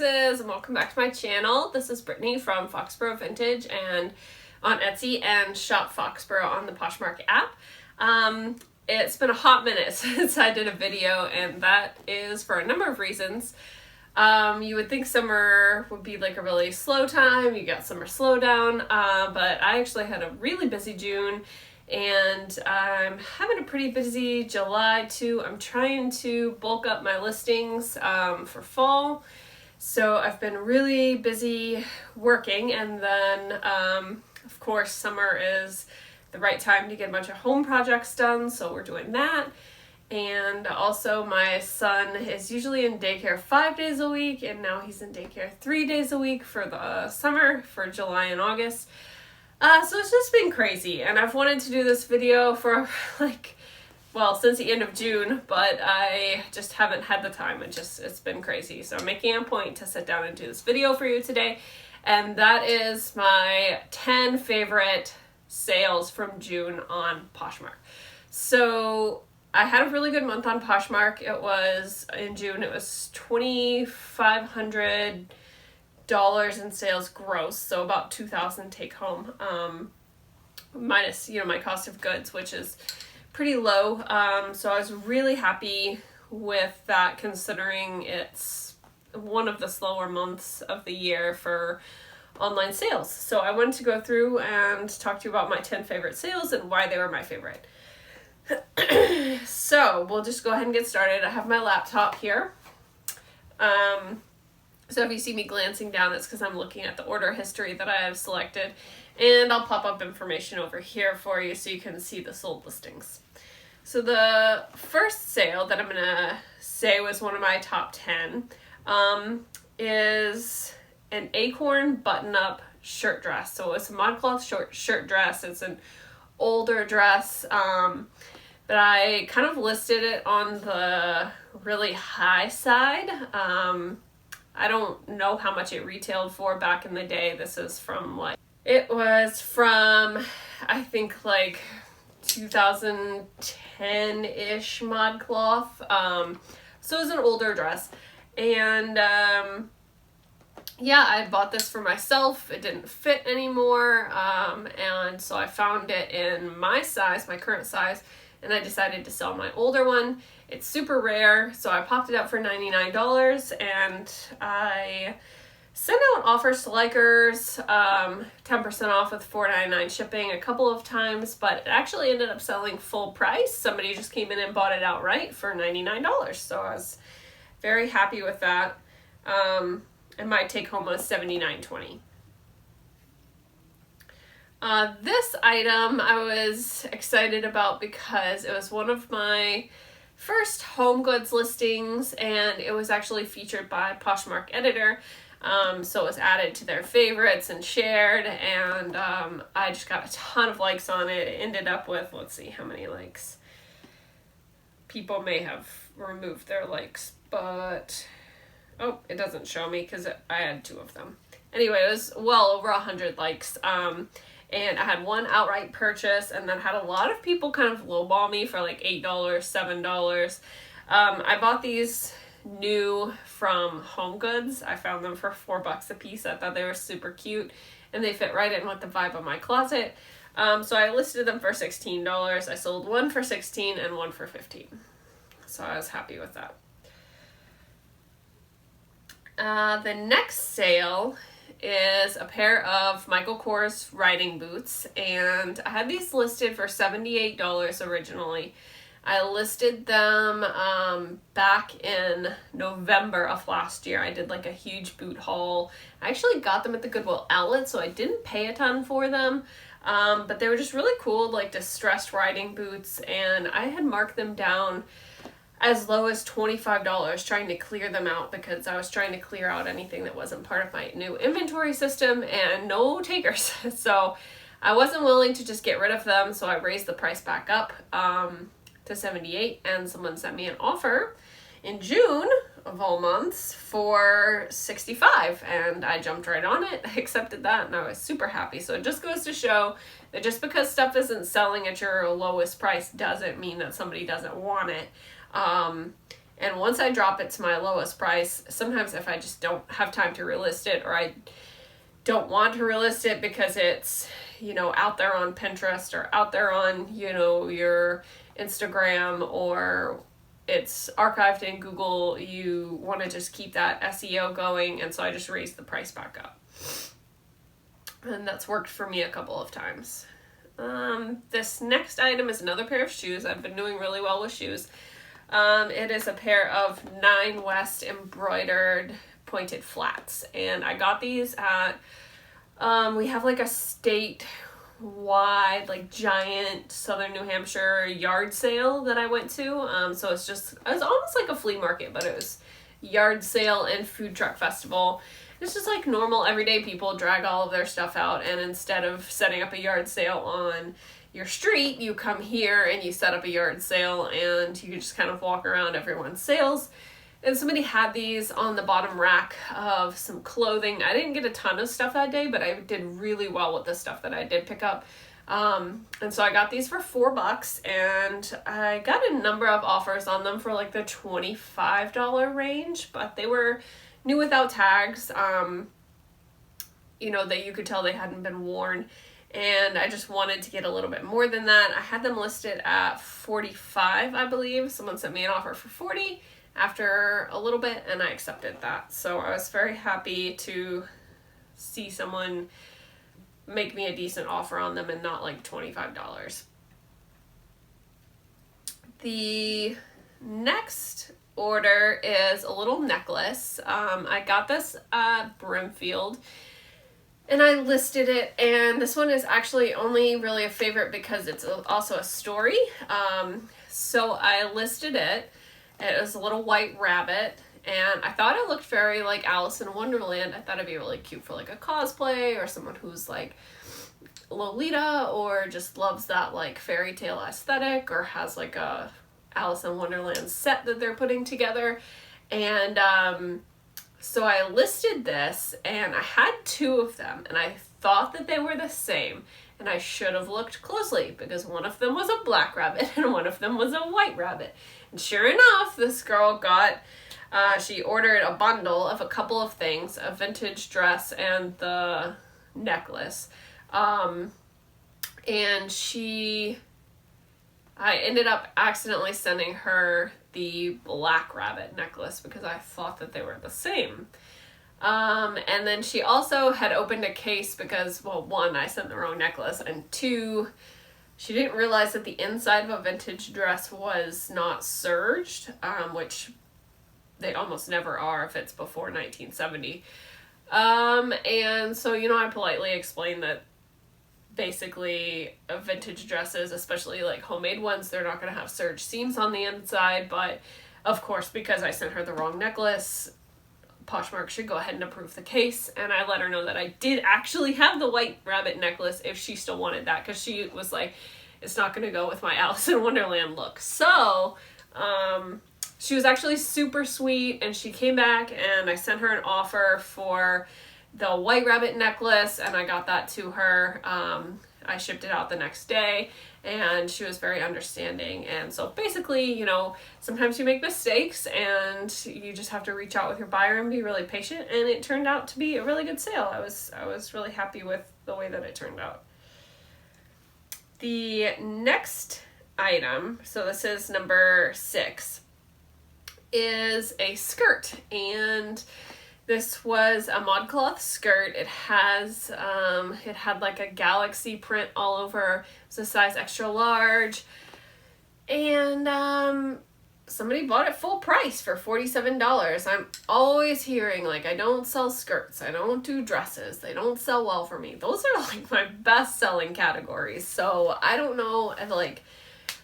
Foxes, and welcome back to my channel. This is Brittany from Foxborough Vintage and on Etsy, and Shop Foxborough on the Poshmark app. It's been a hot minute since I did a video, and that is for a number of reasons. You would think summer would be like a really slow time, you got summer slowdown, but I actually had a really busy June, and I'm having a pretty busy July too. I'm trying to bulk up my listings for fall, so I've been really busy working, and then of course summer is the right time to get a bunch of home projects done, so we're doing that. And also my son is usually in daycare 5 days a week, and now he's in daycare 3 days a week for the summer, for July and August. So it's just been crazy, and I've wanted to do this video for since the end of June, but I just haven't had the time. It's been crazy. So I'm making a point to sit down and do this video for you today, and that is my 10 favorite sales from June on Poshmark. So I had a really good month on Poshmark. It was, in June, it was $2,500 in sales gross, so about $2,000 take home, minus, my cost of goods, which is pretty low. So I was really happy with that, considering it's one of the slower months of the year for online sales. So I wanted to go through and talk to you about my 10 favorite sales and why they were my favorite. So we'll just go ahead and get started. I have my laptop here. So if you see me glancing down, it's because I'm looking at the order history that I have selected, and I'll pop up information over here for you so you can see the sold listings. So the first sale that I'm going to say was one of my top 10 is an Acorn button-up shirt dress. So it's a ModCloth shirt dress. It's an older dress, but I kind of listed it on the really high side. I don't know how much it retailed for back in the day. This is from it was from, I think, 2010-ish ModCloth. So it was an older dress. And yeah, I bought this for myself. It didn't fit anymore. And so I found it in my size, my current size, and I decided to sell my older one. It's super rare, so I popped it up for $99, and I sent out offers to likers, 10% off with $4.99 shipping a couple of times, but it actually ended up selling full price. Somebody just came in and bought it outright for $99, so I was very happy with that. And my take home was $79.20. This item I was excited about because it was one of my first home goods listings, and it was actually featured by Poshmark Editor. So it was added to their favorites and shared, and I just got a ton of likes on it. It ended up with, let's see how many likes. People may have removed their likes, but oh, it doesn't show me because I had 2 of them. Anyway, it was well over 100 likes. And I had one outright purchase, and then had a lot of people kind of lowball me for $8, $7. I bought these new from Home Goods. I found them for $4 a piece. I thought they were super cute, and they fit right in with the vibe of my closet. So I listed them for $16. I sold one for $16 and one for $15. So I was happy with that. The next sale is a pair of Michael Kors riding boots, and I had these listed for $78 originally. I listed them back in November of last year. I did a huge boot haul. I actually got them at the Goodwill outlet, so I didn't pay a ton for them, but they were just really cool, distressed riding boots, and I had marked them down as low as $25, trying to clear them out because I was trying to clear out anything that wasn't part of my new inventory system, and no takers. So I wasn't willing to just get rid of them, so I raised the price back up to $78, and someone sent me an offer in June of all months for $65, and I jumped right on it, accepted that, and I was super happy. So it just goes to show that just because stuff isn't selling at your lowest price doesn't mean that somebody doesn't want it. And once I drop it to my lowest price, sometimes if I just don't have time to relist it, or I don't want to relist it because it's, you know, out there on Pinterest or out there on, you know, your Instagram, or it's archived in Google, you want to just keep that SEO going, and so I just raise the price back up. And that's worked for me a couple of times. This next item is another pair of shoes. I've been doing really well with shoes. It is a pair of 9 West embroidered pointed flats, and I got these at, we have like a statewide, like giant Southern New Hampshire yard sale that I went to. So it was almost like a flea market, but it was yard sale and food truck festival. It's just like normal everyday people drag all of their stuff out, and instead of setting up a yard sale on your street, you come here and you set up a yard sale, and you just kind of walk around everyone's sales. And somebody had these on the bottom rack of some clothing. I didn't get a ton of stuff that day, but I did really well with the stuff that I did pick up. And so I got these for $4, and I got a number of offers on them for like the $25 range, but they were new without tags, you know, that you could tell they hadn't been worn. And I just wanted to get a little bit more than that. I had them listed at $45, I believe. Someone sent me an offer for $40 after a little bit, and I accepted that. So I was very happy to see someone make me a decent offer on them and not like $25. The next order is a little necklace. I got this at Brimfield, and I listed it, and this one is actually only really a favorite because it's also a story. So I listed it. It was a little white rabbit, and I thought it looked very like Alice in Wonderland. I thought it'd be really cute for like a cosplay, or someone who's like Lolita, or just loves that like fairy tale aesthetic, or has like a Alice in Wonderland set that they're putting together. And so I listed this, and I had 2 of them, and I thought that they were the same, and I should have looked closely because one of them was a black rabbit and one of them was a white rabbit. And sure enough, this girl got, she ordered a bundle of a couple of things, a vintage dress and the necklace. And I ended up accidentally sending her the black rabbit necklace because I thought that they were the same. And then she also had opened a case because, well, 1, I sent the wrong necklace, and 2, she didn't realize that the inside of a vintage dress was not serged, which they almost never are if it's before 1970. And so, you know, I politely explained that basically vintage dresses, especially like homemade ones, they're not going to have serged seams on the inside, but of course, because I sent her the wrong necklace, Poshmark should go ahead and approve the case. And I let her know that I did actually have the white rabbit necklace if she still wanted that, because she was like, it's not going to go with my Alice in Wonderland look. So she was actually super sweet, and she came back, and I sent her an offer for the white rabbit necklace, and I got that to her. I shipped it out the next day, and she was very understanding. And so basically, you know, sometimes you make mistakes, and you just have to reach out with your buyer and be really patient, and it turned out to be a really good sale. I was really happy with the way that it turned out. The next item, so this is number 6, is a skirt, and this was a ModCloth skirt. It has, it had like a galaxy print all over. It was a size extra large. And somebody bought it full price for $47. I'm always hearing, like, I don't sell skirts. I don't do dresses. They don't sell well for me. Those are like my best selling categories. So I don't know, like,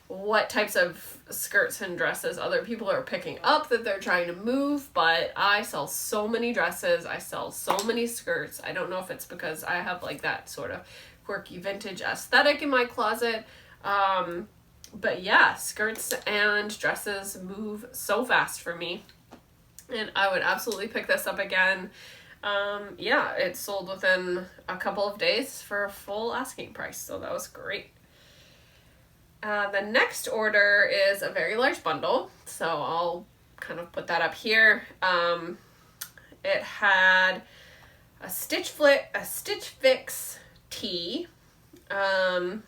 what types of skirts and dresses other people are picking up that they're trying to move, but I sell so many dresses, I sell so many skirts. I don't know if it's because I have like that sort of quirky vintage aesthetic in my closet, but yeah, skirts and dresses move so fast for me, and I would absolutely pick this up again. Yeah, it sold within a couple of days for a full asking price, so that was great. The next order is a very large bundle, so I'll kind of put that up here. It had a Stitch Fix tee, a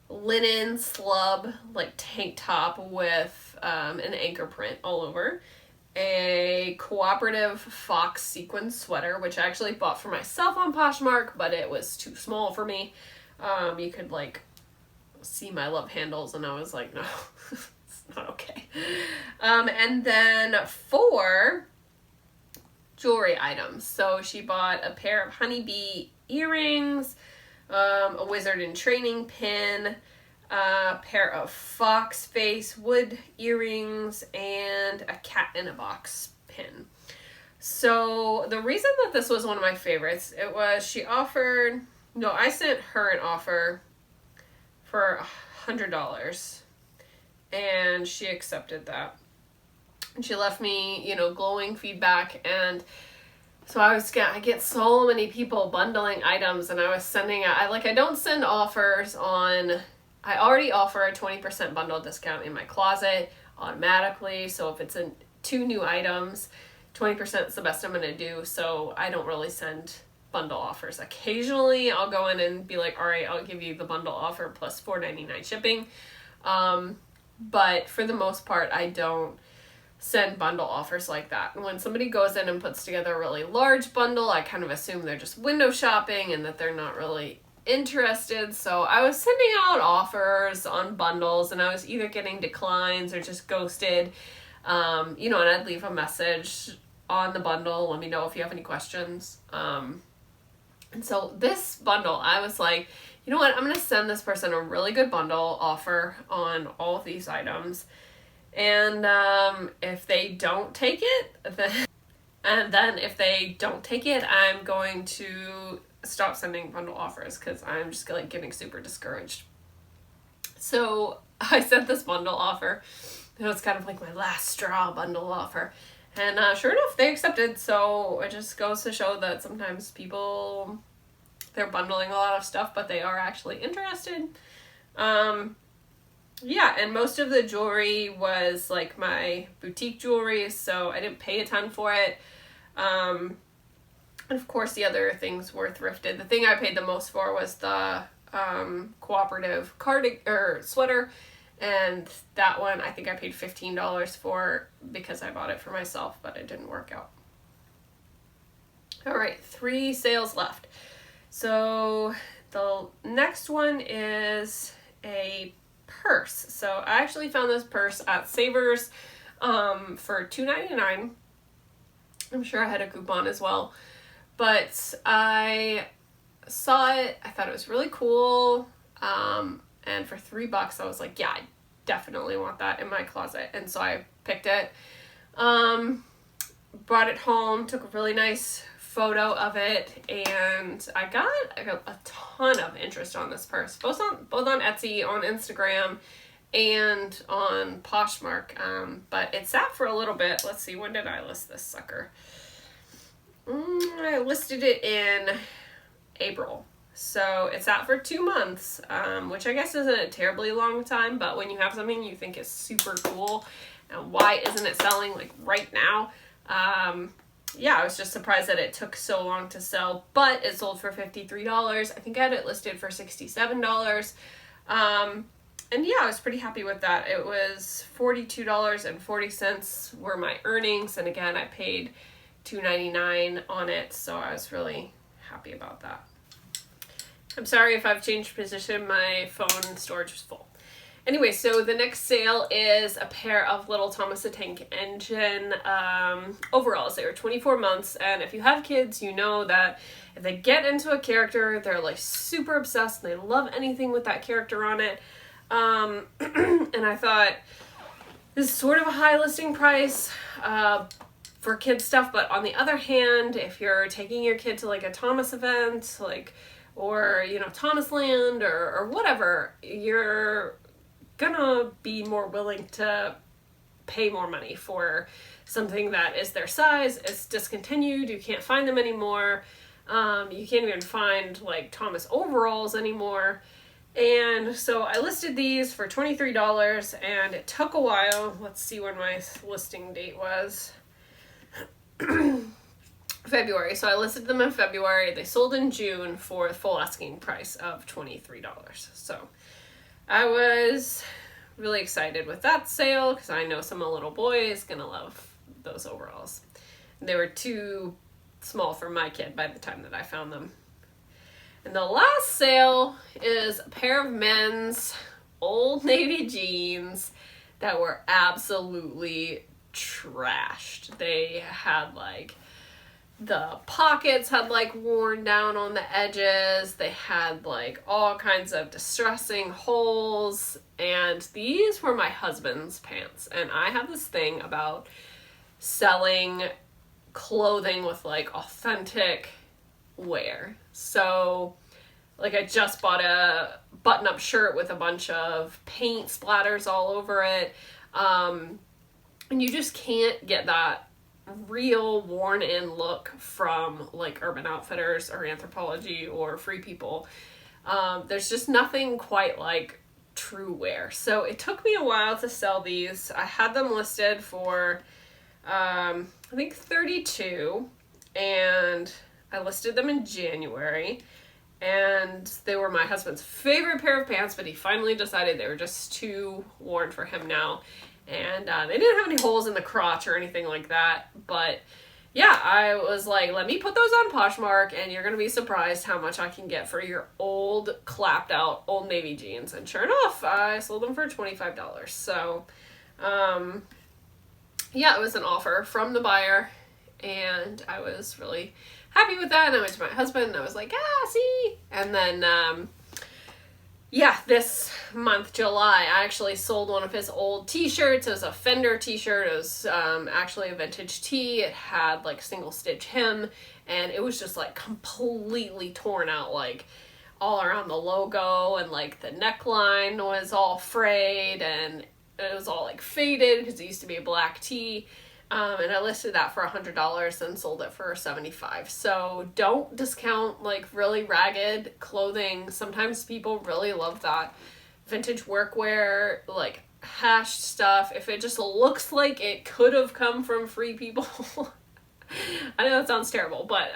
linen slub like tank top with an anchor print all over, a cooperative fox sequin sweater, which I actually bought for myself on Poshmark, but it was too small for me. You could like see my love handles, and I was like, no, it's not okay. And then 4 jewelry items. So she bought a pair of honeybee earrings, a wizard in training pin, a pair of fox face wood earrings, and a cat in a box pin. So the reason that this was one of my favorites, it was I sent her an offer for $100, and she accepted that. And she left me, glowing feedback, and so I get so many people bundling items, and I was sending out, I don't send offers on, I already offer a 20% bundle discount in my closet automatically, so if it's 2 new items, 20% is the best I'm going to do, so I don't really send bundle offers. Occasionally, I'll go in and be like, all right, I'll give you the bundle offer plus $4.99 shipping, but for the most part, I don't send bundle offers like that. And when somebody goes in and puts together a really large bundle, I kind of assume they're just window shopping and that they're not really interested. So I was sending out offers on bundles, and I was either getting declines or just ghosted. And I'd leave a message on the bundle, let me know if you have any questions. And so this bundle, I was like, you know what, I'm going to send this person a really good bundle offer on all of these items. And if they don't take it, then if they don't take it, I'm going to stop sending bundle offers because I'm just like getting super discouraged. So I sent this bundle offer. It was kind of like my last straw bundle offer. And sure enough, they accepted. So it just goes to show that sometimes people, they're bundling a lot of stuff, but they are actually interested. Yeah, and most of the jewelry was like my boutique jewelry, so I didn't pay a ton for it. And of course the other things were thrifted. The thing I paid the most for was the cooperative sweater, and that one I think I paid $15 for because I bought it for myself, but it didn't work out. All right, 3 sales left. So the next one is a purse. So I actually found this purse at Savers for $2.99. I'm sure I had a coupon as well, but I saw it, I thought it was really cool, and for $3 I was like, yeah, I definitely want that in my closet. And so I picked it, brought it home, took a really nice photo of it, and I got a ton of interest on this purse, both on Etsy, on Instagram, and on Poshmark, but it sat for a little bit. Let's see, when did I list this sucker? I listed it in April, so it sat for 2 months, which I guess isn't a terribly long time, but when you have something you think is super cool, and why isn't it selling like right now? Yeah, I was just surprised that it took so long to sell, but it sold for $53. I think I had it listed for $67. And yeah, I was pretty happy with that. It was $42.40 were my earnings, and again, I paid $2.99 on it, so I was really happy about that. I'm sorry if I've changed position, my phone storage was full. Anyway, so the next sale is a pair of little Thomas the Tank Engine overalls. They were 24 months, and if you have kids, you know that if they get into a character, they're like super obsessed, and they love anything with that character on it. And I thought, this is sort of a high listing price for kids stuff, but on the other hand, if you're taking your kid to like a Thomas event, like, or, Thomas Land or whatever, you're gonna be more willing to pay more money for something that is their size, it's discontinued, you can't find them anymore, you can't even find like Thomas overalls anymore, And so I listed these for $23 and it took a while. Let's see when my listing date was. February. So I listed them in February. They sold in June for the full asking price of $23. So I was really excited with that sale because I know some little boy is going to love those overalls. They were too small for my kid by the time that I found them. And the last sale is a pair of men's Old Navy jeans that were absolutely trashed. They had like, the pockets had like worn down on the edges. They had like all kinds of distressing holes. And these were my husband's pants. And I have this thing about selling clothing with like authentic wear. So like I just bought a button-up shirt with a bunch of paint splatters all over it. And you just can't get that real worn-in look from like Urban Outfitters or Anthropologie or Free People. There's just nothing quite like true wear. So it took me a while to sell these. I had them listed for I think $32, and I listed them in January, and they were my husband's favorite pair of pants, but he finally decided they were just too worn for him now. And they didn't have any holes in the crotch or anything like that. But yeah, I was like, let me put those on Poshmark and you're going to be surprised how much I can get for your old, clapped out Old Navy jeans. And sure enough, I sold them for $25. So, yeah, it was an offer from the buyer and I was really happy with that. And I went to my husband and I was like, see? And then, yeah, this month, July, I actually sold one of his old t-shirts. It was a Fender t-shirt. It was actually a vintage tee. It had like single stitch hem and it was just like completely torn out, like all around the logo, and like the neckline was all frayed and it was all like faded because it used to be a black tee. And I listed that for $100 and sold it for $75. So don't discount like really ragged clothing. Sometimes people really love that vintage workwear, like hashed stuff. If it just looks like it could have come from Free People. I know that sounds terrible, but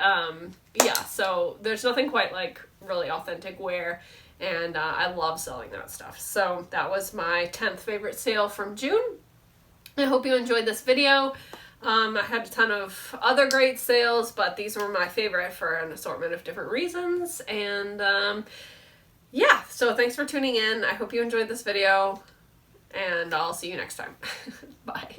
yeah, so there's nothing quite like really authentic wear. And I love selling that stuff. So that was my 10th favorite sale from June. I hope you enjoyed this video. I had a ton of other great sales, but these were my favorite for an assortment of different reasons. And yeah, so thanks for tuning in. I hope you enjoyed this video, and I'll see you next time. Bye.